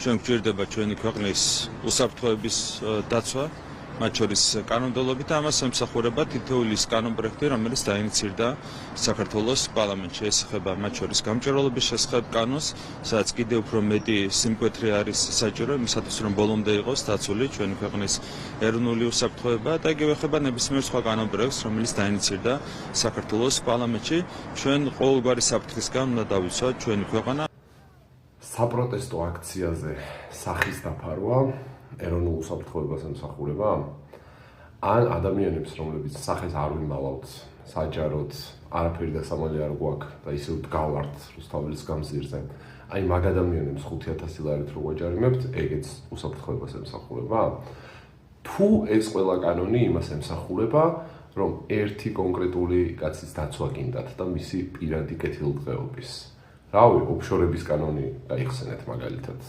ჩვენ გვჭირდება ჩვენი ქვეყნის უსაფრთხოების დაცვა, მათ შორის კანონმდებლობით და ამას ემსახურება თითოეული კანონპროექტი, რომელიც დაინიცირდა საქართველოს პარლამენტში. ეს ეხება მათ შორის გამჭვირვალობის შესახებ კანონს, სადაც კიდევ უფრო მეტი სიმკვეთე არის საჭირო იმისათვის, რომ ბოლომდე იყოს დაცული ჩვენი ქვეყნის ეროვნული უსაფრთხოება და იგივე ეხება ნებისმიერ სხვა კანონპროექტს, რომელიც დაინიცირდა საქართველოს პარლამენტში. ჩვენ ყოველგვარი საფრთხისგან უნდა დავიცვათ ჩვენი ქვეყანა. საპროტესტო აქციაზე სახის დაფარვა ეროვნულ უსაფრთხოებას ემსახურება ან ადამიანებს, რომლებიც სახეს არ ვიმალავთ, საჯაროდ არაფერი დასამალი არ გვაქვს და ისევ დგავართ რუსთაველის გამზირზე. აი მაგ ადამიანებს 5,000 ლარით რო ვაჯარიმებთ, ეგეც უსაფრთხოებას ემსახურება? თუ ეს ყველა კანონი იმას ემსახურება, რომ ერთი კონკრეტული კაცის დაცვა გინდათ და მისი პირადი კეთილდღეობის. რავი, ოფშორების კანონი გაიხსენეთ მაგალითად.